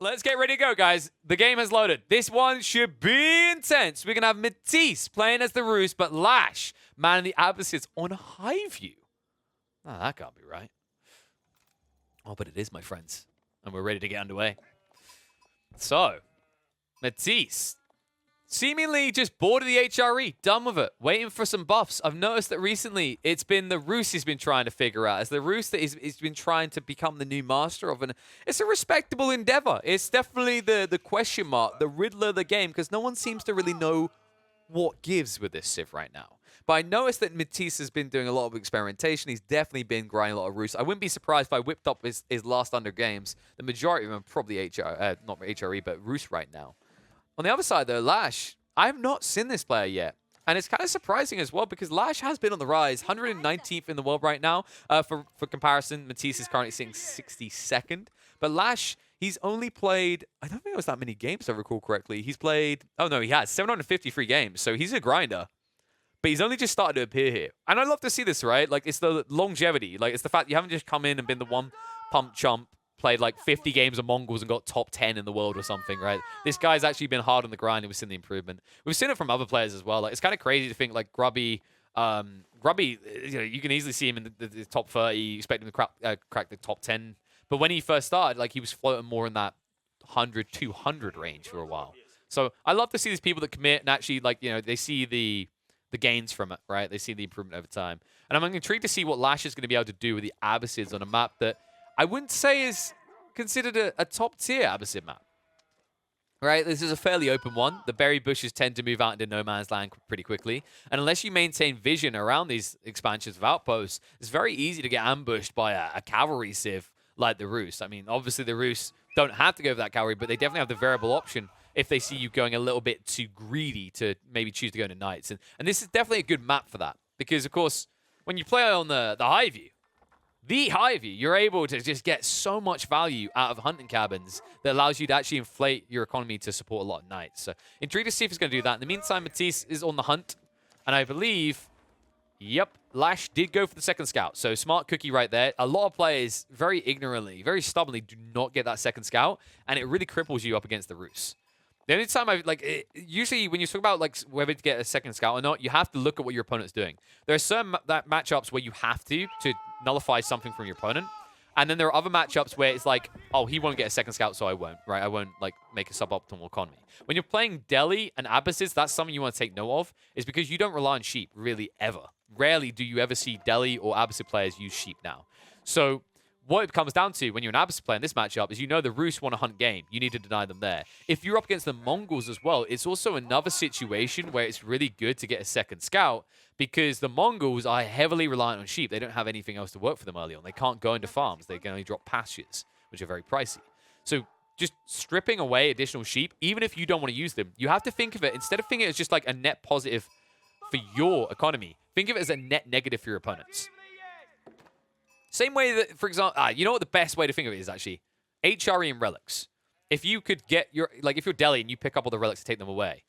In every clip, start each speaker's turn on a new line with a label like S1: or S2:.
S1: Let's get ready to go, guys. The game has loaded. This one should be intense. We're going to have Matisse playing as the Roos, but Lash, man, the Abbasids on high view. Oh, that can't be right. Oh, but it is, my friends. And we're ready to get underway. So, Matisse, seemingly just bored of the HRE, done with it, waiting for some buffs. I've noticed that recently it's been the Roos he's been trying to figure out. As the Roos that he's been trying to become the new master of. And it's a respectable endeavor. It's definitely the question mark, the riddler of the game, because no one seems to really know what gives with this Civ right now. But I noticed that Matisse has been doing a lot of experimentation. He's definitely been grinding a lot of Roos. I wouldn't be surprised if I whipped up his last 100 games. The majority of them are probably not HRE, but Roos right now. On the other side, though, Lash, I have not seen this player yet. And it's kind of surprising as well because Lash has been on the rise, 119th in the world right now. For comparison, Matisse is currently sitting 62nd. But Lash, he's only played, I don't think it was that many games, if I recall correctly. He's played, oh no, he has 753 games. So he's a grinder. But he's only just started to appear here. And I love to see this, right? Like, it's the longevity. Like, it's the fact you haven't just come in and been the one pump chump, played like 50 games of Mongols and got top 10 in the world or something, right? This guy's actually been hard on the grind and we've seen the improvement. We've seen it from other players as well. Like, it's kind of crazy to think like Grubby, you can easily see him in the top 30. You expect him to crack the top 10. But when he first started, like, he was floating more in that 100, 200 range for a while. So I love to see these people that commit and actually, like, they see the gains from it, right? They see the improvement over time. And I'm intrigued to see what Lash is going to be able to do with the Abbasids on a map that I wouldn't say is considered a top-tier Abbasid map. Right? This is a fairly open one. The berry bushes tend to move out into no man's land pretty quickly. And unless you maintain vision around these expansions of outposts, it's very easy to get ambushed by a cavalry civ like the Roos. I mean, obviously the Roos don't have to go for that cavalry, but they definitely have the variable option if they see you going a little bit too greedy to maybe choose to go into Knights. And this is definitely a good map for that. Because, of course, when you play on the high view, you're able to just get so much value out of hunting cabins that allows you to actually inflate your economy to support a lot of Knights. So, intrigued to see if he's going to do that. In the meantime, Matisse is on the hunt. And I believe, yep, Lash did go for the second scout. So, smart cookie right there. A lot of players, very ignorantly, very stubbornly, do not get that second scout. And it really cripples you up against the Roos. The only time usually when you talk about like whether to get a second scout or not, you have to look at what your opponent's doing. There are certain matchups where you have to nullify something from your opponent. And then there are other matchups where it's like, oh, he won't get a second scout, so I won't, right? I won't like make a suboptimal economy. When you're playing Delhi and Abbasids, that's something you want to take note of, is because you don't rely on sheep really ever. Rarely do you ever see Delhi or Abbasid players use sheep now. So what it comes down to when you're an Abbasid player in this matchup is the Roos want to hunt game. You need to deny them there. If you're up against the Mongols as well, it's also another situation where it's really good to get a second scout because the Mongols are heavily reliant on sheep. They don't have anything else to work for them early on. They can't go into farms. They can only drop pastures, which are very pricey. So just stripping away additional sheep, even if you don't want to use them, you have to think of it, instead of thinking it as just like a net positive for your economy, think of it as a net negative for your opponents. Same way that, for example, you know what the best way to think of it is, actually? HRE and relics. If you could get if you're Delhi and you pick up all the relics to take them away,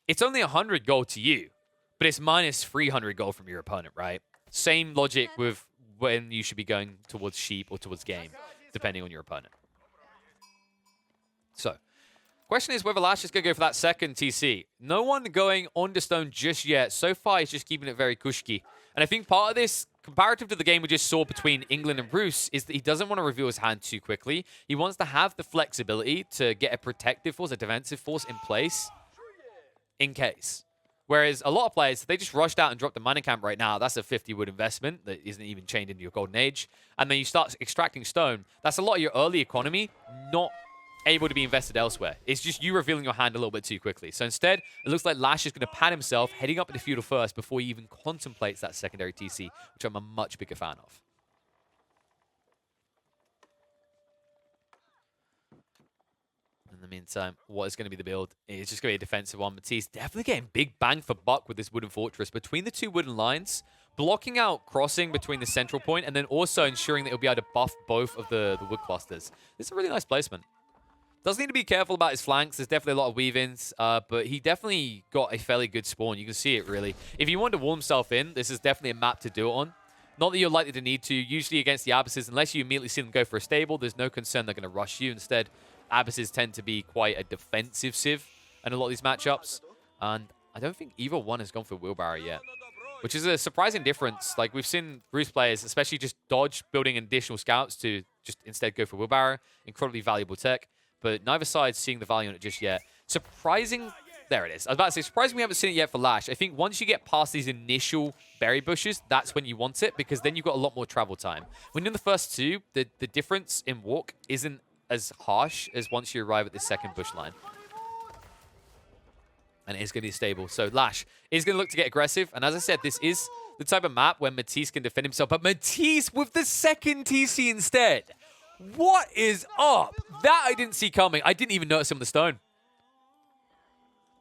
S1: it's only 100 gold to you, but it's minus 300 gold from your opponent, right? Same logic with when you should be going towards sheep or towards game, depending on your opponent. So, question is whether Lash is going to go for that second TC. No one going on to stone just yet. So far, he's just keeping it very kushki. And I think part of this, comparative to the game we just saw between England and Roos, is that he doesn't want to reveal his hand too quickly. He wants to have the flexibility to get a protective force, a defensive force in place in case. Whereas a lot of players, they just rushed out and dropped the mining camp right now. That's a 50 wood investment that isn't even chained into your golden age. And then you start extracting stone. That's a lot of your early economy not able to be invested elsewhere. It's just you revealing your hand a little bit too quickly. So instead, it looks like Lash is going to pad himself, heading up into feudal first before he even contemplates that secondary TC, which I'm a much bigger fan of. In the meantime, what is going to be the build? It's just going to be a defensive one. Matisse definitely getting big bang for buck with this wooden fortress. Between the two wooden lines, blocking out crossing between the central point, and then also ensuring that he'll be able to buff both of the wood clusters. This is a really nice placement. Does need to be careful about his flanks. There's definitely a lot of weave-ins, but he definitely got a fairly good spawn. You can see it, really. If you want to wall himself in, this is definitely a map to do it on. Not that you're likely to need to. Usually against the Abbasids, unless you immediately see them go for a stable, there's no concern they're going to rush you. Instead, Abassids tend to be quite a defensive civ in a lot of these matchups. And I don't think either one has gone for wheelbarrow yet, which is a surprising difference. Like, we've seen Roost players, especially just dodge building additional scouts to just instead go for wheelbarrow. Incredibly valuable tech, but neither side's seeing the value in it just yet. Surprising. There it is. I was about to say, surprising we haven't seen it yet for Lash. I think once you get past these initial berry bushes, that's when you want it, because then you've got a lot more travel time. When you're in the first two, the difference in walk isn't as harsh as once you arrive at this second bush line. And it is going to be stable. So Lash is going to look to get aggressive. And as I said, this is the type of map where Matisse can defend himself. But Matisse with the second TC instead. What is up? That I didn't see coming. I didn't even notice him on the stone.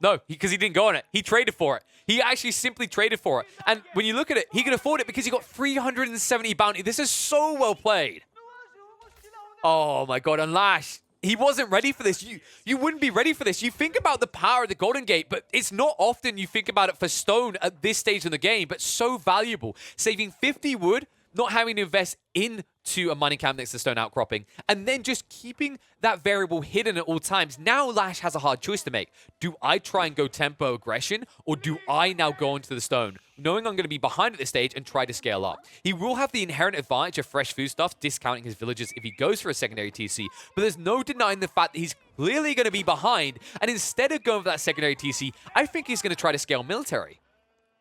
S1: No, because he didn't go on it. He traded for it. He actually simply traded for it. And when you look at it, he can afford it because he got 370 bounty. This is so well played. Oh my god, and Lash, he wasn't ready for this. You wouldn't be ready for this. You think about the power of the Golden Gate, but it's not often you think about it for stone at this stage in the game, but so valuable. Saving 50 wood, not having to invest into a mining camp next to stone outcropping, and then just keeping that variable hidden at all times. Now Lash has a hard choice to make. Do I try and go tempo aggression, or do I now go into the stone, knowing I'm going to be behind at this stage and try to scale up? He will have the inherent advantage of fresh food stuff, discounting his villagers if he goes for a secondary TC, but there's no denying the fact that he's clearly going to be behind, and instead of going for that secondary TC, I think he's going to try to scale military.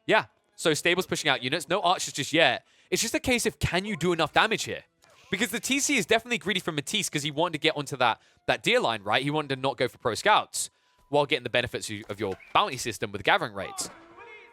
S1: Yeah, so Stable's pushing out units, no archers just yet. It's just a case of, can you do enough damage here? Because the TC is definitely greedy from Matisse because he wanted to get onto that deer line, right? He wanted to not go for pro scouts while getting the benefits of your bounty system with gathering rates.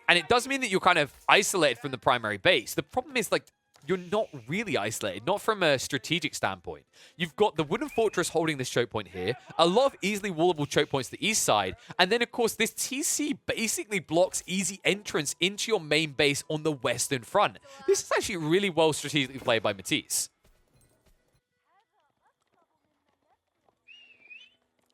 S1: And it does mean that you're kind of isolated from the primary base. The problem is, like, you're not really isolated, not from a strategic standpoint. You've got the wooden fortress holding this choke point here, a lot of easily wallable choke points to the east side, and then, of course, this TC basically blocks easy entrance into your main base on the western front. This is actually really well strategically played by Matisse.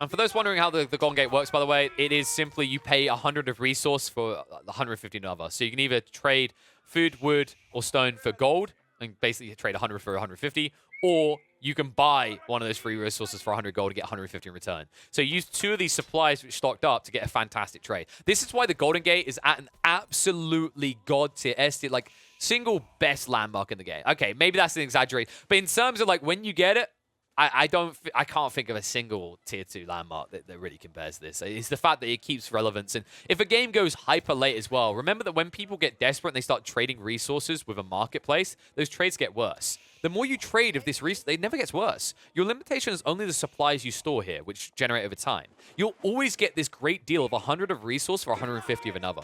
S1: And for those wondering how the Golden Gate works, by the way, it is simply you pay 100 of resource for 150 another. So you can either trade food, wood, or stone for gold, and basically trade 100 for 150, or you can buy one of those free resources for 100 gold to get 150 in return. So you use two of these supplies which stocked up to get a fantastic trade. This is why the Golden Gate is at an absolutely god tier S tier, like single best landmark in the game. Okay, maybe that's an exaggeration, but in terms of like when you get it, I can't think of a single tier 2 landmark that really compares to this. It's the fact that it keeps relevance. And if a game goes hyper late as well, remember that when people get desperate and they start trading resources with a marketplace, those trades get worse. The more you trade of this resource, it never gets worse. Your limitation is only the supplies you store here, which generate over time. You'll always get this great deal of 100 of resource for 150 of another.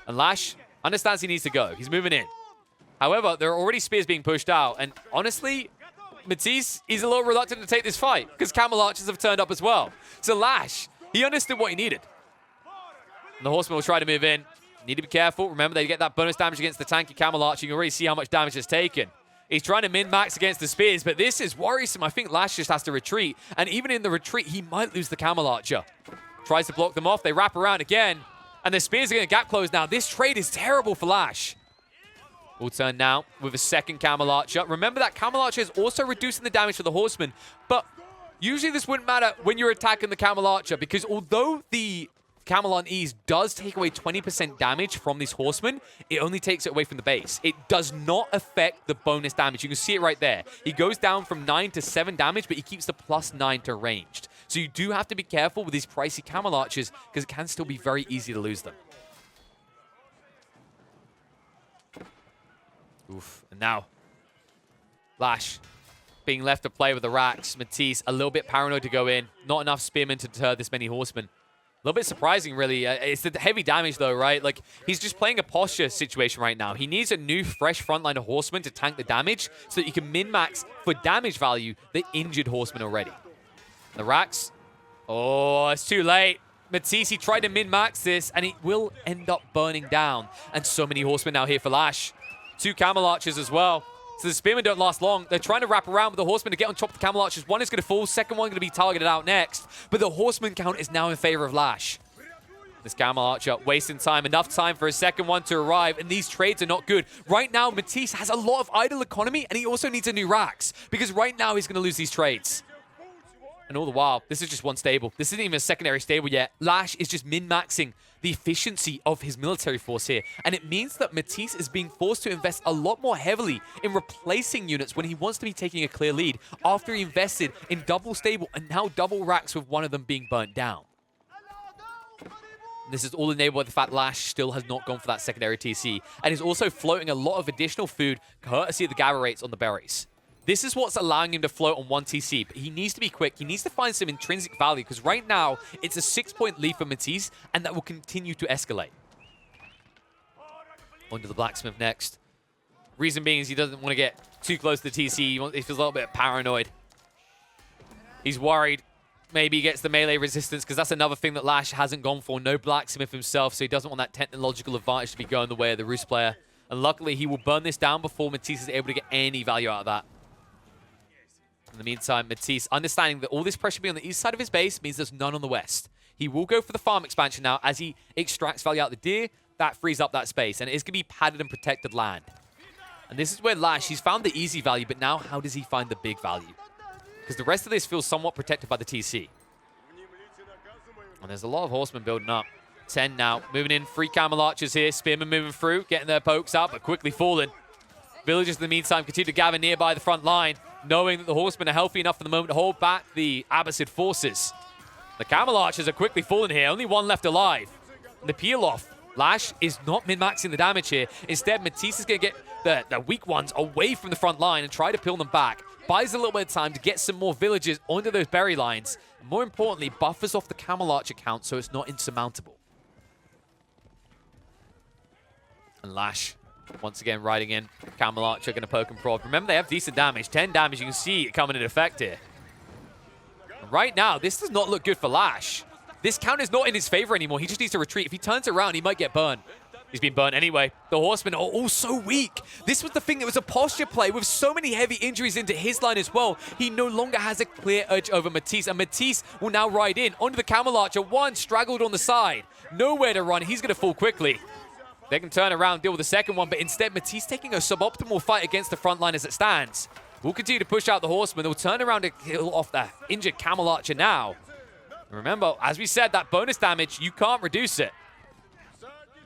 S1: And Lash understands he needs to go. He's moving in. However, there are already spears being pushed out. And honestly, Matisse is a little reluctant to take this fight because camel archers have turned up as well. So Lash, he understood what he needed. And the horseman will try to move in. Need to be careful. Remember, they get that bonus damage against the tanky camel archer. You can already see how much damage it's taken. He's trying to min-max against the spears, but this is worrisome. I think Lash just has to retreat. And even in the retreat, he might lose the camel archer. Tries to block them off. They wrap around again. And the spears are going to gap close now. This trade is terrible for Lash. We'll turn now with a second camel archer. Remember that camel archer is also reducing the damage to the horseman, but usually this wouldn't matter when you're attacking the camel archer because although the camel on ease does take away 20% damage from these horsemen, it only takes it away from the base. It does not affect the bonus damage. You can see it right there. He goes down from 9 to 7 damage, but he keeps the +9 to ranged. So you do have to be careful with these pricey camel archers because it can still be very easy to lose them. Oof. And now, Lash being left to play with the racks. Matisse a little bit paranoid to go in. Not enough spearmen to deter this many horsemen. A little bit surprising, really. It's the heavy damage, though, right? Like, he's just playing a posture situation right now. He needs a new, fresh frontline of horsemen to tank the damage so that he can min-max for damage value the injured horsemen already. The racks. Oh, it's too late. Matisse, he tried to min-max this, and it will end up burning down. And so many horsemen now here for Lash. 2 camel archers as well. So the spearmen don't last long. They're trying to wrap around with the horsemen to get on top of the camel archers. One is going to fall. Second one going to be targeted out next. But the horseman count is now in favor of Lash. This camel archer wasting time. Enough time for a second one to arrive. And these trades are not good. Right now, Matisse has a lot of idle economy. And he also needs a new racks. Because right now, he's going to lose these trades. And all the while, this is just one stable. This isn't even a secondary stable yet. Lash is just min-maxing the efficiency of his military force here. And it means that Matisse is being forced to invest a lot more heavily in replacing units when he wants to be taking a clear lead after he invested in double stable and now double racks with one of them being burnt down. This is all enabled by the fact Lash still has not gone for that secondary TC and is also floating a lot of additional food courtesy of the gather rates on the berries. This is what's allowing him to float on one TC, but he needs to be quick. He needs to find some intrinsic value because right now it's a 6-point lead for Matisse and that will continue to escalate. On to the blacksmith next. Reason being is he doesn't want to get too close to the TC. He feels a little bit paranoid. He's worried. Maybe he gets the melee resistance because that's another thing that Lash hasn't gone for. No blacksmith himself, so he doesn't want that technological advantage to be going the way of the Roost player. And luckily, he will burn this down before Matisse is able to get any value out of that. In the meantime, Matisse, understanding that all this pressure being on the east side of his base means there's none on the west. He will go for the farm expansion now as he extracts value out of the deer. That frees up that space, and it is going to be padded and protected land. And this is where Lash, he's found the easy value, but now how does he find the big value? Because the rest of this feels somewhat protected by the TC. And there's a lot of horsemen building up. 10 now, moving in, 3 camel archers here. Spearmen moving through, getting their pokes up, but quickly falling. Villagers in the meantime continue to gather nearby the front line, knowing that the horsemen are healthy enough for the moment to hold back the Abbasid forces. The camel archers are quickly falling here, only one left alive. And the peel-off. Lash is not min-maxing the damage here. Instead, Matisse is going to get the weak ones away from the front line and try to peel them back. Buys a little bit of time to get some more villagers onto those berry lines. More importantly, buffers off the camel archer count so it's not insurmountable. And Lash, once again, riding in. Camel archer going to poke and prod. Remember, they have decent damage. 10 damage, you can see it coming into effect here. And right now, this does not look good for Lash. This count is not in his favor anymore. He just needs to retreat. If he turns around, he might get burned. He's been burnt anyway. The horsemen are all so weak. This was the thing. It was a posture play with so many heavy injuries into his line as well. He no longer has a clear edge over Matisse. And Matisse will now ride in onto the camel archer. One straggled on the side. Nowhere to run. He's going to fall quickly. They can turn around, deal with the second one. But instead, Matisse taking a suboptimal fight against the front line as it stands. We'll continue to push out the horsemen. They'll turn around to kill off the injured camel archer now. And remember, as we said, that bonus damage, you can't reduce it.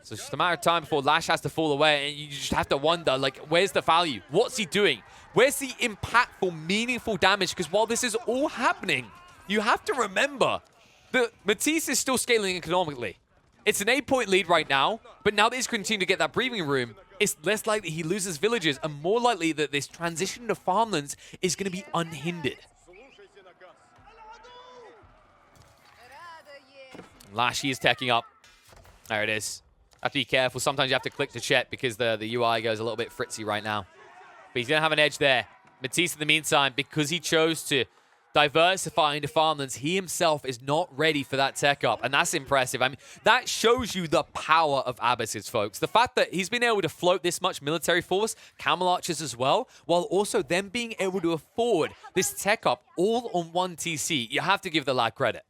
S1: So it's just a matter of time before Lash has to fall away, and you just have to wonder, like, where's the value? What's he doing? Where's the impactful, meaningful damage? Because while this is all happening, you have to remember that Matisse is still scaling economically. It's an 8-point lead right now, but now that he's continuing to get that breathing room, it's less likely he loses villagers and more likely that this transition to farmlands is going to be unhindered. Lash, he is teching up. There it is. Have to be careful. Sometimes you have to click to check because the UI goes a little bit fritzy right now. But he's going to have an edge there. Matisse, in the meantime, because he chose to diversify into farmlands, he himself is not ready for that tech up. And that's impressive. I mean, that shows you the power of Abbasid, folks. The fact that he's been able to float this much military force, camel archers as well, while also them being able to afford this tech up all on one TC. You have to give the lad credit.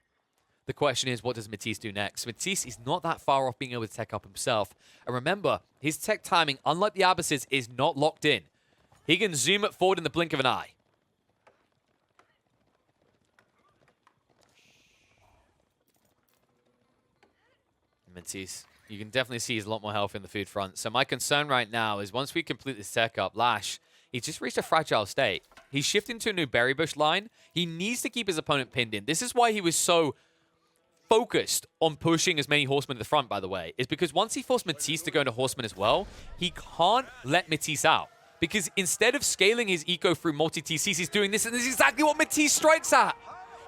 S1: The question is, what does Matisse do next? Matisse is not that far off being able to tech up himself. And remember, his tech timing, unlike the Abbasids, is not locked in. He can zoom it forward in the blink of an eye. Matisse, you can definitely see he's a lot more healthy in the food front. So my concern right now is once we complete this tech up, Lash, he's just reached a fragile state. He's shifting to a new berry bush line. He needs to keep his opponent pinned in. This is why he was so focused on pushing as many horsemen to the front, by the way, is because once he forced Matisse to go into horsemen as well, he can't let Matisse out. Because instead of scaling his eco through multi-TCs, he's doing this, and this is exactly what Matisse strikes at.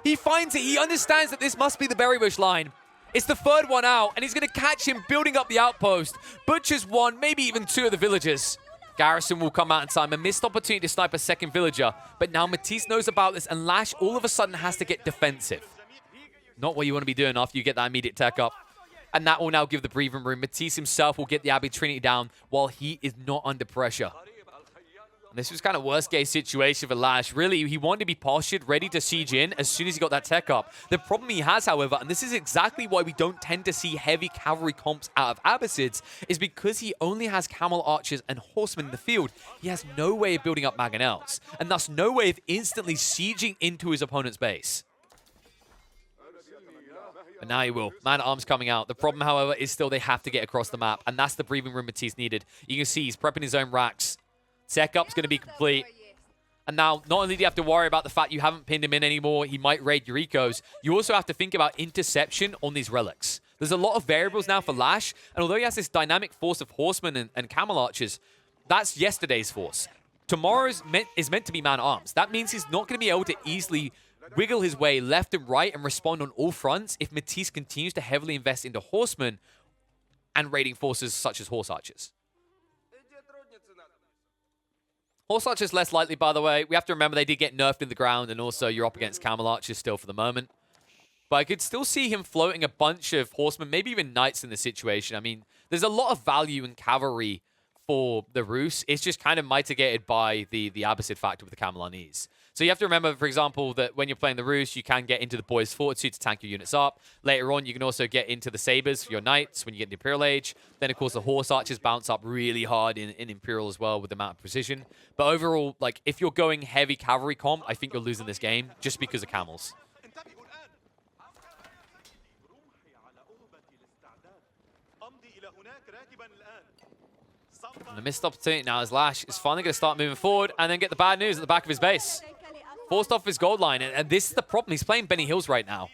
S1: He finds it. He understands that this must be the berry bush line. It's the third one out, and he's going to catch him building up the outpost. Butchers one, maybe even 2 of the villagers. Garrison will come out in time. A missed opportunity to snipe a second villager. But now Matisse knows about this, and Lash all of a sudden has to get defensive. Not what you want to be doing after you get that immediate tech up. And that will now give the breathing room. Matisse himself will get the Abbey Trinity down while he is not under pressure. And this was kind of worst case situation for Lash. Really, he wanted to be postured, ready to siege in as soon as he got that tech up. The problem he has, however, and this is exactly why we don't tend to see heavy cavalry comps out of Abbasids, is because he only has camel archers and horsemen in the field. He has no way of building up mangonels, and thus no way of instantly sieging into his opponent's base. But now he will. Man-at-arms coming out. The problem, however, is still they have to get across the map. And that's the breathing room Matisse needed. You can see he's prepping his own racks. Tech up's going to be complete. And now, not only do you have to worry about the fact you haven't pinned him in anymore, he might raid your ecos, you also have to think about interception on these relics. There's a lot of variables now for Lash, and although he has this dynamic force of horsemen and camel archers, that's yesterday's force. Tomorrow's is meant to be man-at-arms. That means he's not going to be able to easily wiggle his way left and right and respond on all fronts if Matisse continues to heavily invest into horsemen and raiding forces such as horse archers. Horse archers less likely, by the way. We have to remember they did get nerfed in the ground, and also you're up against camel archers still for the moment. But I could still see him floating a bunch of horsemen, maybe even knights in the situation. I mean, there's a lot of value in cavalry for the Rus. It's just kind of mitigated by the Abbasid factor with the camel on ease. So you have to remember, for example, that when you're playing the Rus, you can get into the boys' fortitude to tank your units up. Later on, you can also get into the sabers for your knights when you get into Imperial Age. Then, of course, the horse archers bounce up really hard in Imperial as well with the amount of precision. But overall, like, if you're going heavy cavalry comp, I think you're losing this game just because of camels. And the missed opportunity now as Lash is finally going to start moving forward and then get the bad news at the back of his base. Forced off his gold line, and this is the problem. He's playing Benny Hills right now.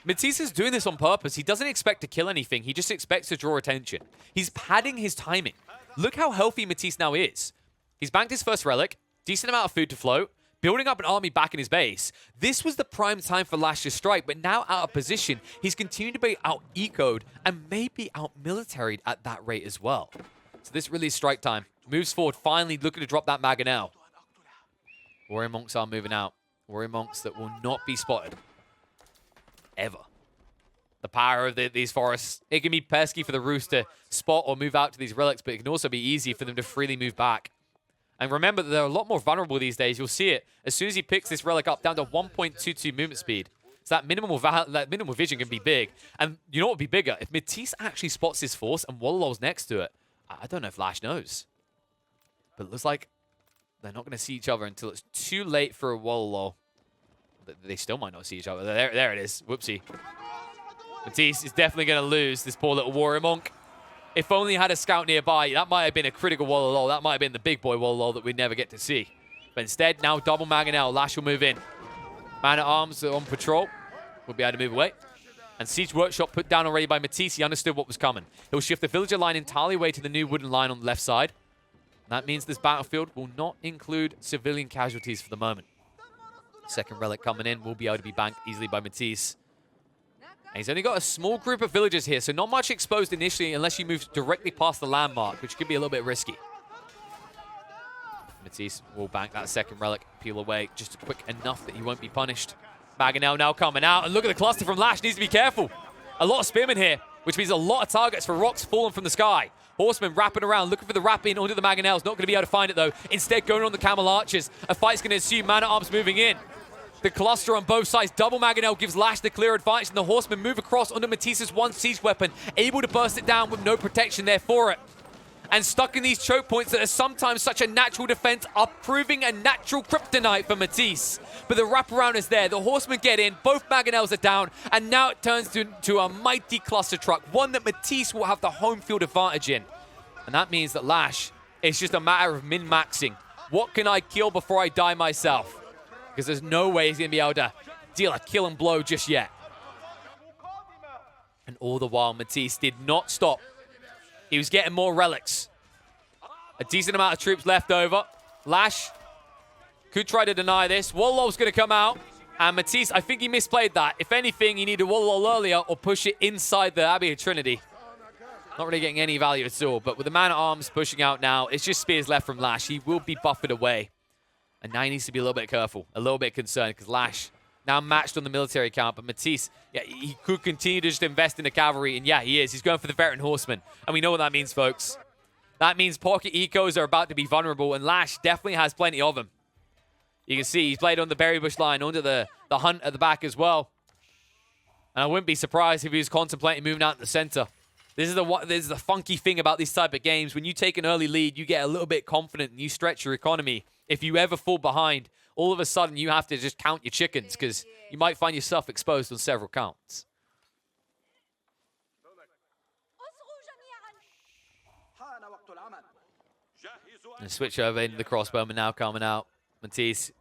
S1: Matisse is doing this on purpose. He doesn't expect to kill anything. He just expects to draw attention. He's padding his timing. Look how healthy Matisse now is. He's banked his first relic, decent amount of food to float, building up an army back in his base. This was the prime time for Lash to strike, but now out of position, he's continuing to be out-ecoed and maybe out-militaried at that rate as well. So this really is strike time. Moves forward, finally looking to drop that Mangonel. Warrior Monks are moving out. Warrior Monks that will not be spotted. Ever. The power of these forests. It can be pesky for the Rus to spot or move out to these relics, but it can also be easy for them to freely move back. And remember that they're a lot more vulnerable these days. You'll see it as soon as he picks this relic up down to 1.22 movement speed. So that minimal vision can be big. And you know what would be bigger? If Matisse actually spots his force and Wololol's next to it, I don't know if Lash knows. But it looks like they're not going to see each other until it's too late for a Wololol. They still might not see each other. There it is. Whoopsie. Matisse is definitely going to lose this poor little Warrior Monk. If only he had a scout nearby, that might have been a critical Wololol. That might have been the big boy Wololol that we'd never get to see. But instead, now double Mangonel. Lash will move in. Man-at-arms on patrol. Will be able to move away. And Siege Workshop put down already by Matisse. He understood what was coming. He'll shift the villager line entirely away to the new wooden line on the left side. That means this battlefield will not include civilian casualties for the moment. Second relic coming in will be able to be banked easily by Matisse. And he's only got a small group of villagers here, so not much exposed initially unless you move directly past the landmark, which could be a little bit risky. Matisse will bank that second relic, peel away just quick enough that he won't be punished. Mangonel now coming out, and look at the cluster from Lash. Needs to be careful. A lot of spearmen here, which means a lot of targets for rocks falling from the sky. Horsemen wrapping around, looking for the wrap in onto the Mangonels. Not going to be able to find it, though. Instead, going on the camel archers. A fight's going to ensue. Man-at-arms moving in. The cluster on both sides. Double Mangonel gives Lash the clear advantage, and the horsemen move across onto Matisse's one siege weapon, able to burst it down with no protection there for it. And stuck in these choke points that are sometimes such a natural defense are proving a natural kryptonite for Matisse. But the wraparound is there. The horsemen get in. Both Mangonels are down. And now it turns to a mighty cluster truck. One that Matisse will have the home field advantage in. And that means that Lash is just a matter of min-maxing. What can I kill before I die myself? Because there's no way he's going to be able to deal a killing blow just yet. And all the while, Matisse did not stop. He was getting more relics. A decent amount of troops left over. Lash could try to deny this. Wololol's going to come out. And Matisse, I think he misplayed that. If anything, he needed Wololol earlier or push it inside the Abbey of Trinity. Not really getting any value at all. But with the man-at-arms pushing out now, it's just spears left from Lash. He will be buffered away. And now he needs to be a little bit careful, a little bit concerned, because Lash now matched on the military count, but Matisse, yeah, he could continue to just invest in the cavalry, and yeah, he is. He's going for the veteran horseman, and we know what that means, folks. That means pocket ecos are about to be vulnerable, and Lash definitely has plenty of them. You can see he's played on the berry bush line, onto the hunt at the back as well. And I wouldn't be surprised if he was contemplating moving out to the center. This is the funky thing about these type of games. When you take an early lead, you get a little bit confident, and you stretch your economy. If you ever fall behind, all of a sudden you have to just count your chickens because you might find yourself exposed on several counts. And switch over into the crossbowman now coming out. Matisse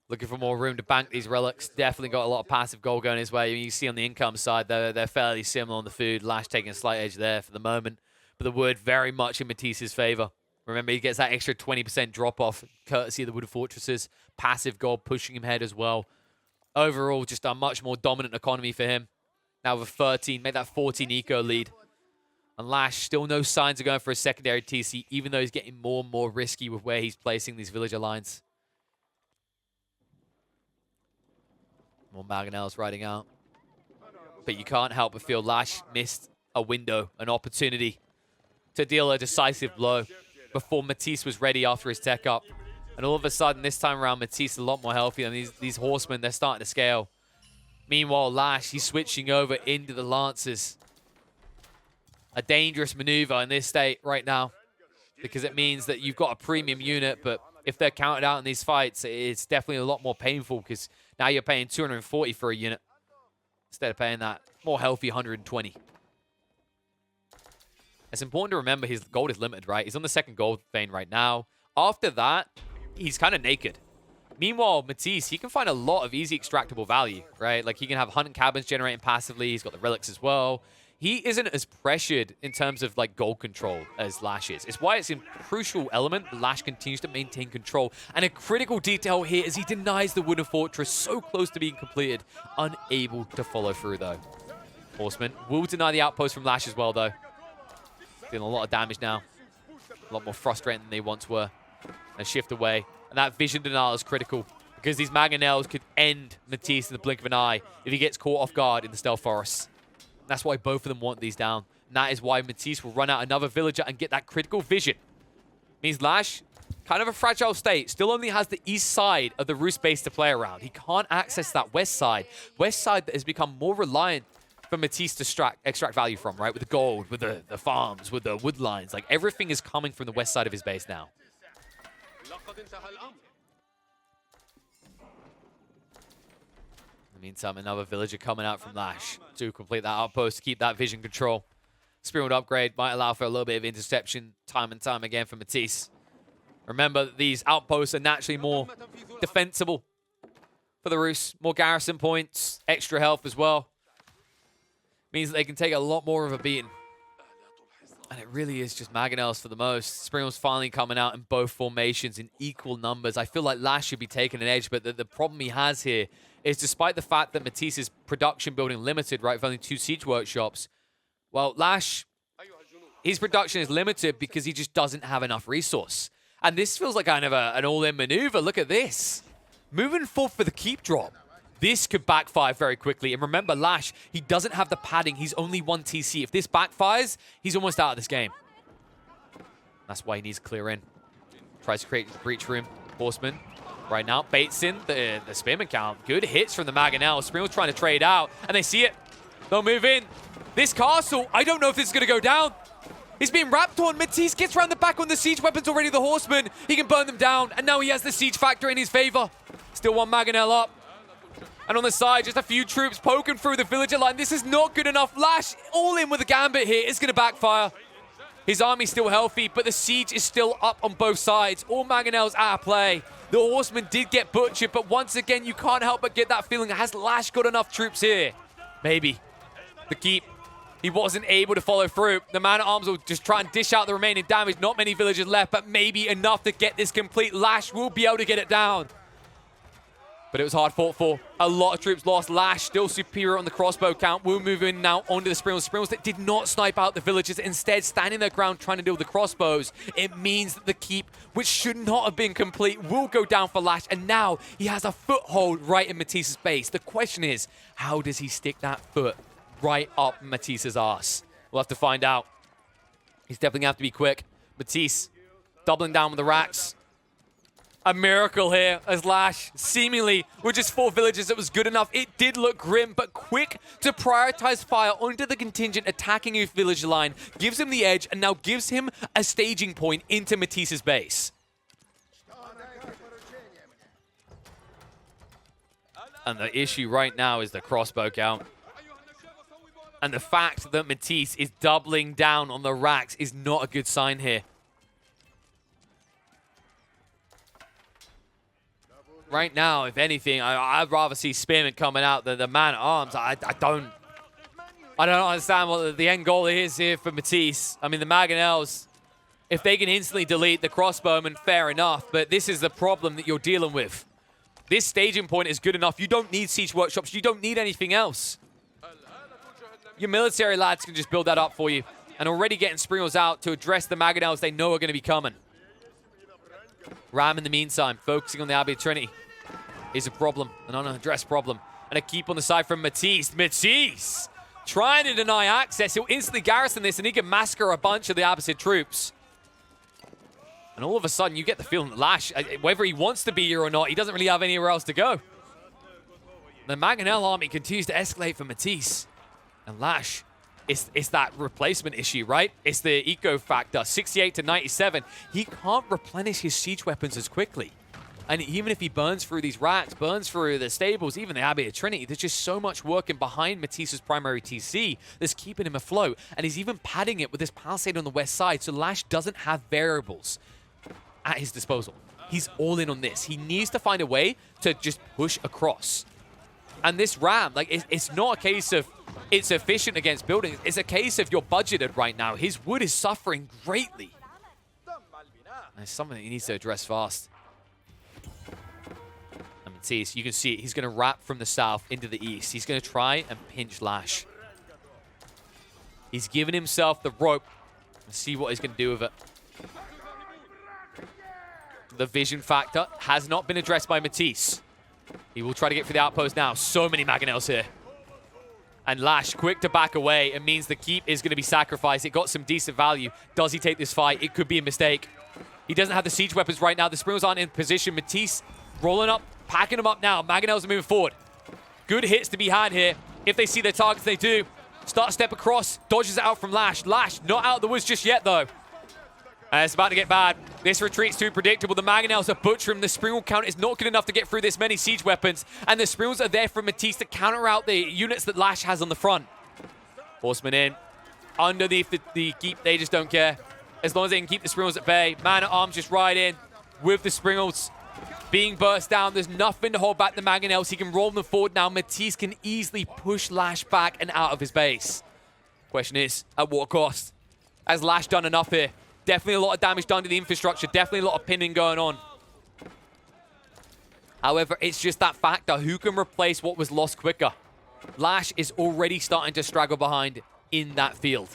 S1: looking for more room to bank these relics. Definitely got a lot of passive gold going his way. You see on the income side, they're fairly similar on the food. Lash taking a slight edge there for the moment. But the wood very much in Matisse's favor. Remember, he gets that extra 20% drop-off courtesy of the Wooded Fortresses. Passive gold pushing him ahead as well. Overall, just a much more dominant economy for him. Now with 13, make that 14 eco lead. And Lash, still no signs of going for a secondary TC, even though he's getting more and more risky with where he's placing these villager lines. More Mangonels riding out. But you can't help but feel Lash missed a window, an opportunity to deal a decisive blow before Matisse was ready after his tech up. And all of a sudden, this time around, Matisse is a lot more healthy, and these horsemen, they're starting to scale. Meanwhile, Lash, he's switching over into the Lancers. A dangerous maneuver in this state right now, because it means that you've got a premium unit, but if they're counted out in these fights, it's definitely a lot more painful because now you're paying 240 for a unit instead of paying that more healthy 120. It's important to remember his gold is limited, right? He's on the second gold vein right now. After that, he's kind of naked. Meanwhile, Matisse, he can find a lot of easy extractable value, right? Like he can have hunting cabins generating passively. He's got the relics as well. He isn't as pressured in terms of like gold control as Lash is. It's why it's a crucial element. Lash continues to maintain control. And a critical detail here is he denies the Wooden Fortress so close to being completed. Unable to follow through though. Horseman will deny the outpost from Lash as well though. Dealing a lot of damage now. A lot more frustrating than they once were. And shift away. And that vision denial is critical because these Mangonels could end Matisse in the blink of an eye if he gets caught off guard in the stealth forests. That's why both of them want these down. And that is why Matisse will run out another villager and get that critical vision. Means Lash, kind of a fragile state, still only has the east side of the Roost base to play around. He can't access that west side. West side that has become more reliant for Matisse to extract value from, right? With the gold, with the farms, with the wood lines. Like everything is coming from the west side of his base now. Meantime, another villager coming out from Lash to complete that outpost, to keep that vision control. Spearwood upgrade might allow for a little bit of interception time and time again for Matisse. Remember, these outposts are naturally more defensible for the Roost. More garrison points, extra health as well. Means that they can take a lot more of a beating. And it really is just Mangonels for the most. Spearwood's finally coming out in both formations in equal numbers. I feel like Lash should be taking an edge, but the problem he has here is despite the fact that Matisse's production building limited, right, with only 2 siege workshops, well, Lash, his production is limited because he just doesn't have enough resource. And this feels like kind of an all-in maneuver. Look at this. Moving forward for the keep drop. This could backfire very quickly. And remember, Lash, he doesn't have the padding. He's only 1 TC. If this backfires, he's almost out of this game. That's why he needs to clear in. Tries to create the breach room. Horseman. Right now, baits in the spearman count. Good hits from the Mangonel. Spearman's trying to trade out, and they see it. They'll move in. This castle, I don't know if this is going to go down. He's being wrapped on. Matisse gets around the back on the siege weapons already. The horseman, he can burn them down, and now he has the siege factor in his favor. Still 1 Mangonel up. And on the side, just a few troops poking through the villager line. This is not good enough. Lash all in with a gambit here. It's going to backfire. His army's still healthy, but the siege is still up on both sides. All Mangonels out of play. The horseman did get butchered, but once again, you can't help but get that feeling. Has Lash got enough troops here? Maybe. The keep. He wasn't able to follow through. The man-at-arms will just try and dish out the remaining damage. Not many villagers left, but maybe enough to get this complete. Lash will be able to get it down. But it was hard fought for. A lot of troops lost. Lash still superior on the crossbow count. Will move in now onto the Springles. Springles that did not snipe out the villagers. Instead, standing their ground trying to deal with the crossbows. It means that the keep, which should not have been complete, will go down for Lash. And now he has a foothold right in Matisse's base. The question is, how does he stick that foot right up Matisse's ass? We'll have to find out. He's definitely going to have to be quick. Matisse doubling down with the racks. A miracle here as Lash, seemingly, with just 4 villages, it was good enough. It did look grim, but quick to prioritize fire onto the contingent attacking his village line, gives him the edge, and now gives him a staging point into Matisse's base. And the issue right now is the crossbow count. And the fact that Matisse is doubling down on the racks is not a good sign here. Right now, if anything, I'd rather see Spearman coming out than the man-at-arms. I don't understand what the end goal is here for Matisse. I mean, the Mangonels, if they can instantly delete the crossbowman, fair enough. But this is the problem that you're dealing with. This staging point is good enough. You don't need siege workshops. You don't need anything else. Your military lads can just build that up for you. And already getting Springles out to address the Mangonels they know are going to be coming. Ram, in the meantime, focusing on the Abbasid Trinity, is a problem, an unaddressed problem. And a keep on the side from Matisse. Matisse trying to deny access. He'll instantly garrison this, and he can massacre a bunch of the Abbasid troops. And all of a sudden, you get the feeling that Lash, whether he wants to be here or not, he doesn't really have anywhere else to go. The Mangonel army continues to escalate for Matisse. And Lash, it's that replacement issue, right? It's the eco factor, 68 to 97. He can't replenish his siege weapons as quickly. And even if he burns through these racks, burns through the stables, even the Abbasid Trinity, there's just so much working behind Matisse's primary TC that's keeping him afloat. And he's even padding it with this palisade on the west side, so Lash doesn't have variables at his disposal. He's all in on this. He needs to find a way to just push across. And this ram, like, it's not a case of it's efficient against buildings. It's a case of you're budgeted right now. His wood is suffering greatly. And it's something that he needs to address fast. And Matisse, you can see it. He's going to wrap from the south into the east. He's going to try and pinch Lash. He's given himself the rope. Let's see what he's going to do with it. The vision factor has not been addressed by Matisse. He will try to get through the outpost now. So many Mangonels here. And Lash, quick to back away. It means the keep is going to be sacrificed. It got some decent value. Does he take this fight? It could be a mistake. He doesn't have the siege weapons right now. The Springles aren't in position. Matisse rolling up, packing them up now. Mangonels are moving forward. Good hits to be had here. If they see their targets, they do. Start to step across. Dodges it out from Lash. Lash not out of the woods just yet, though. And it's about to get bad. This retreat's too predictable. The Mangonels are butchering. The Springle count is not good enough to get through this many siege weapons. And the Springles are there for Matisse to counter out the units that Lash has on the front. Horsemen in. Underneath the keep, they just don't care. As long as they can keep the Springles at bay. Man-at-arms just ride in with the Springles being burst down. There's nothing to hold back the Mangonels. He can roll them forward now. Matisse can easily push Lash back and out of his base. Question is, at what cost? Has Lash done enough here? Definitely a lot of damage done to the infrastructure. Definitely a lot of pinning going on. However, it's just that factor. Who can replace what was lost quicker? Lash is already starting to straggle behind in that field.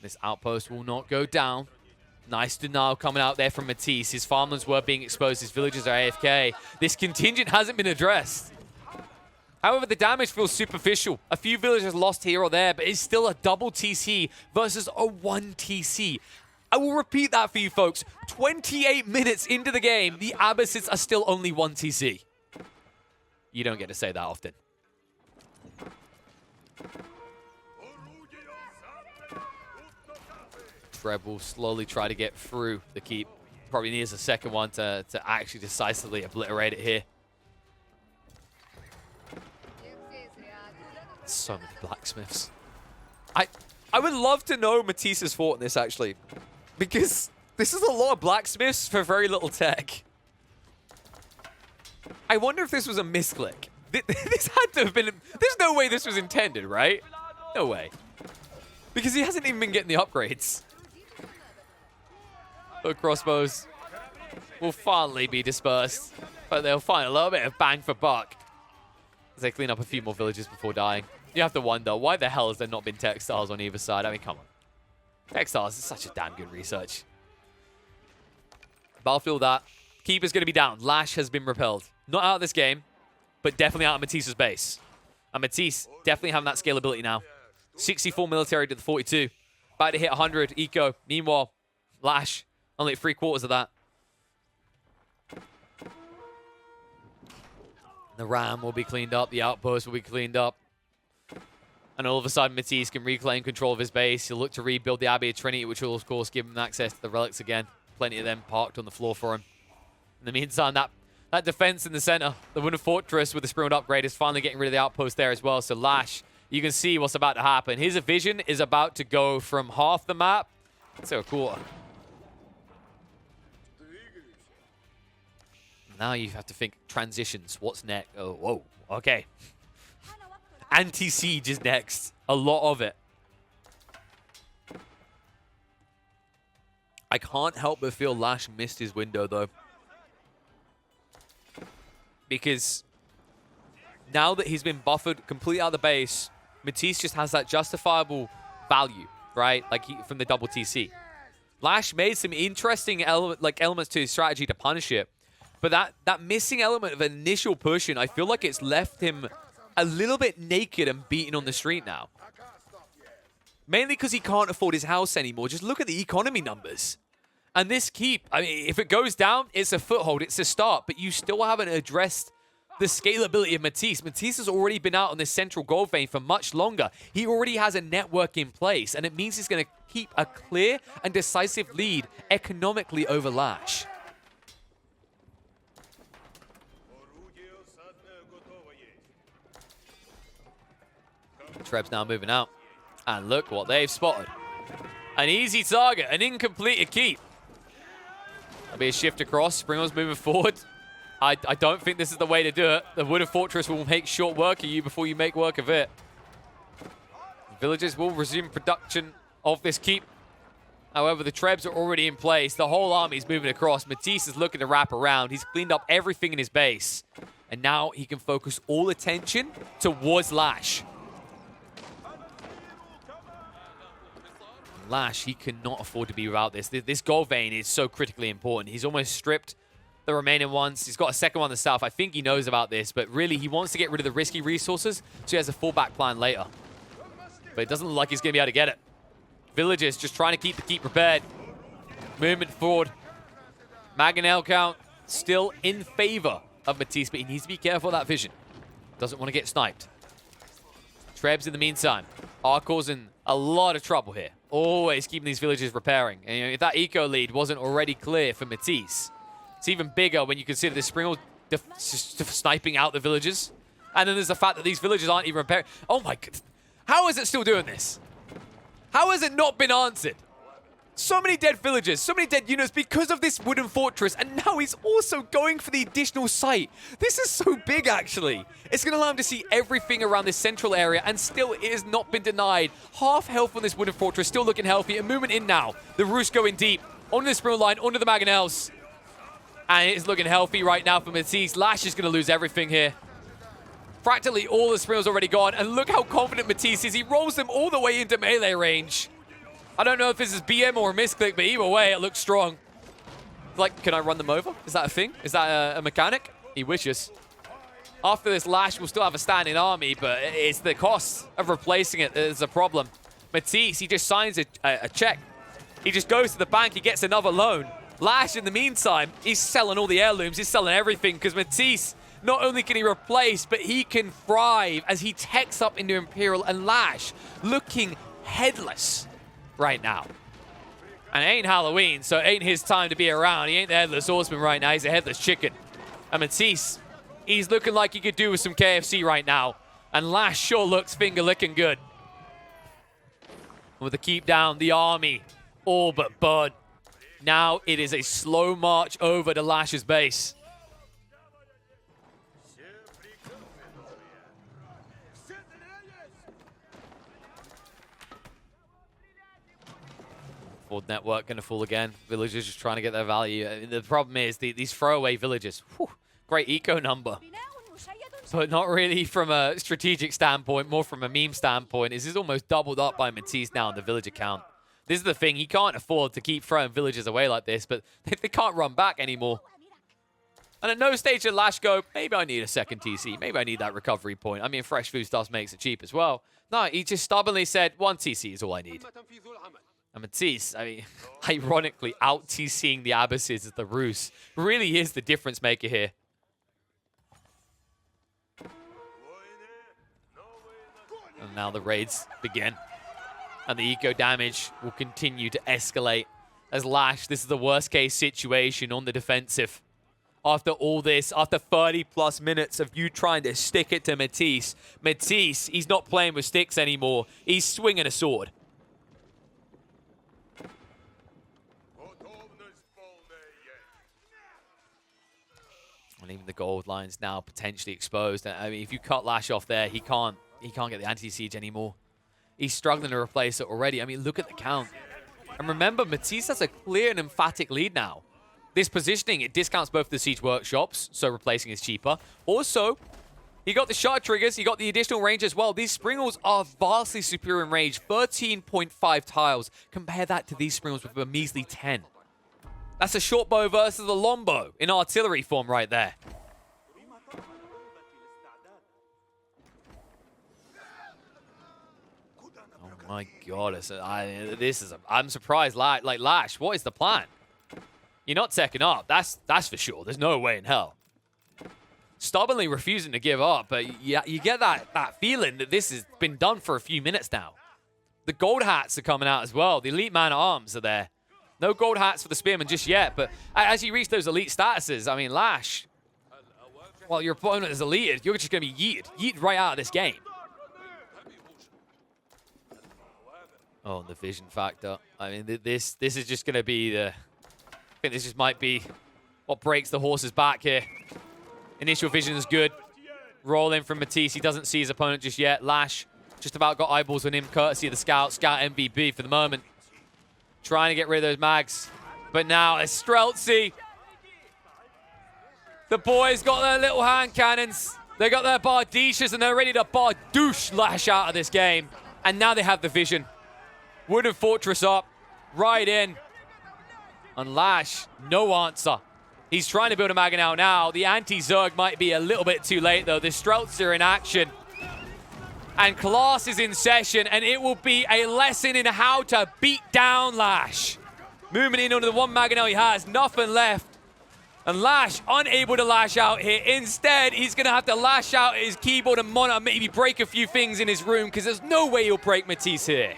S1: This outpost will not go down. Nice denial coming out there from Matisse. His farmlands were being exposed. His villagers are AFK. This contingent hasn't been addressed. However, the damage feels superficial. A few villagers lost here or there, but it's still a double TC versus a 1 TC. I will repeat that for you folks. 28 minutes into the game, the Abbasids are still only 1 TC. You don't get to say that often. Treb will slowly try to get through the keep. Probably needs a second one to actually decisively obliterate it here. So many blacksmiths. I would love to know Matisse's fought in this, actually. Because this is a lot of blacksmiths for very little tech. I wonder if this was a misclick. This had to have been... There's no way this was intended, right? No way. Because he hasn't even been getting the upgrades. The crossbows will finally be dispersed. But they'll find a little bit of bang for buck as they clean up a few more villages before dying. You have to wonder, why the hell has there not been textiles on either side? I mean, come on. Textiles is such a damn good research. Battlefield that. Keeper's going to be down. Lash has been repelled. Not out of this game, but definitely out of Matisse's base. And Matisse definitely having that scalability now. 64 military to the 42. About to hit 100 eco. Meanwhile, Lash, only 3/4 of that. The ram will be cleaned up. The outpost will be cleaned up. And all of a sudden, Matisse can reclaim control of his base. He'll look to rebuild the Abbasid Trinity, which will, of course, give him access to the relics again. Plenty of them parked on the floor for him. In the meantime, that That defense in the center, the Wooden Fortress with the Springald upgrade is finally getting rid of the outpost there as well. So Lash, you can see what's about to happen. His vision is about to go from half the map to a quarter. Now you have to think transitions. What's next? Oh, whoa. Okay. Anti-siege is next. A lot of it. I can't help but feel Lash missed his window, though. Because now that he's been buffered completely out of the base, Matisse just has that justifiable value, right? Like from the double TC. Lash made some interesting elements to his strategy to punish it. But that missing element of initial pushing, I feel like it's left him a little bit naked and beaten on the street now. Mainly because he can't afford his house anymore. Just look at the economy numbers. And this keep, I mean, if it goes down, it's a foothold, it's a start. But you still haven't addressed the scalability of Matisse. Matisse has already been out on this central gold vein for much longer. He already has a network in place. And it means he's going to keep a clear and decisive lead economically over Lash. Treb's now moving out. And look what they've spotted. An easy target, an incompleted keep. There'll be a shift across. Springald's moving forward. I don't think this is the way to do it. The Wooden Fortress will make short work of you before you make work of it. Villagers will resume production of this keep. However, the Trebs are already in place. The whole army is moving across. Matisse is looking to wrap around. He's cleaned up everything in his base. And now he can focus all attention towards Lash. Lash, he cannot afford to be without this. This gold vein is so critically important. He's almost stripped the remaining ones. He's got a second one in the south. I think he knows about this, but really he wants to get rid of the risky resources so he has a fallback plan later. But it doesn't look like he's going to be able to get it. Villagers just trying to keep the keep prepared. Movement forward. Mangonel count still in favor of Matisse, but he needs to be careful of that vision. Doesn't want to get sniped. Trebs, in the meantime, are causing a lot of trouble here. Always keeping these villages repairing. And you know, if that eco lead wasn't already clear for Matisse, it's even bigger when you consider the Springald sniping out the villagers. And then there's the fact that these villagers aren't even repairing. Oh my god. How is it still doing this? How has it not been answered? So many dead villagers, so many dead units because of this Wooden Fortress, and now he's also going for the additional site. This is so big, actually. It's going to allow him to see everything around this central area, and still it has not been denied. Half health on this Wooden Fortress, still looking healthy, and movement in now. The Roost going deep, onto the Springald line, onto the Mangonels. And it's looking healthy right now for Matisse. Lash is going to lose everything here. Practically all the Springald's already gone, and look how confident Matisse is. He rolls them all the way into melee range. I don't know if this is BM or a misclick, but either way, it looks strong. Like, can I run them over? Is that a thing? Is that a mechanic? He wishes. After this, Lash will still have a standing army, but it's the cost of replacing it that is a problem. Matisse, he just signs a check. He just goes to the bank, he gets another loan. Lash, in the meantime, he's selling all the heirlooms, he's selling everything, because Matisse, not only can he replace, but he can thrive as he techs up into Imperial, and Lash looking headless right now. And it ain't Halloween, so it ain't his time to be around. He ain't the Headless Horseman right now, he's a Headless Chicken. And Matisse, he's looking like he could do with some KFC right now. And Lash sure looks finger-licking good. With the keep down, the army all but burned. Now it is a slow march over to Lash's base. Ford network going to fall again. Villagers just trying to get their value. The problem is these throwaway villages. Whew, great eco number. But not really from a strategic standpoint, more from a meme standpoint. This is almost doubled up by Matisse now in the villager count. This is the thing. He can't afford to keep throwing villagers away like this, but they can't run back anymore. And at no stage did Lash go, maybe I need a second TC. Maybe I need that recovery point. I mean, fresh food stuff makes it cheap as well. No, he just stubbornly said, one TC is all I need. And Matisse, I mean, ironically, out-TCing the Abbasids as the Rus really is the difference maker here. And now the raids begin. And the eco damage will continue to escalate. As Lash, this is the worst case situation on the defensive. after all this, after 30+ minutes of you trying to stick it to Matisse. Matisse, he's not playing with sticks anymore. He's swinging a sword. And even the gold line's now potentially exposed. I mean, if you cut Lash off there, he can't get the anti-siege anymore. He's struggling to replace it already. I mean, look at the count. And remember, Matisse has a clear and emphatic lead now. This positioning, it discounts both the siege workshops, so replacing is cheaper. Also, he got the shot triggers, he got the additional range as well. These springles are vastly superior in range, 13.5 tiles. Compare that to these springles with a measly 10. That's a short bow versus a long bow in artillery form right there. Oh my god, I'm surprised. Like Lash, what is the plan? You're not second up, that's for sure. There's no way in hell. Stubbornly refusing to give up, but yeah, you get that feeling that this has been done for a few minutes now. The gold hats are coming out as well. The elite man-at-arms are there. No gold hats for the spearmen just yet, but as you reach those elite statuses, I mean, Lash, while your opponent is elite, you're just going to be yeeted right out of this game. Oh, the vision factor. I mean, this is just going to be the... I think this just might be what breaks the horse's back here. Initial vision is good. Roll in from Matisse. He doesn't see his opponent just yet. Lash just about got eyeballs on him, courtesy of the scout. Scout MVB for the moment. Trying to get rid of those mags. But now it's Streltsy. The boys got their little hand cannons. They got their Bardishas and they're ready to Bardoosh Lash out of this game. And now they have the vision. Wooden Fortress up. Right in. And Lash, no answer. He's trying to build a Magan out now. The anti-Zerg might be a little bit too late though. The Streltsy are in action. And class is in session, and it will be a lesson in how to beat down Lash. Moving in under the one Maganel he has, nothing left. And Lash unable to lash out here. Instead, he's going to have to lash out at his keyboard and monitor, maybe break a few things in his room, because there's no way he'll break Matisse here.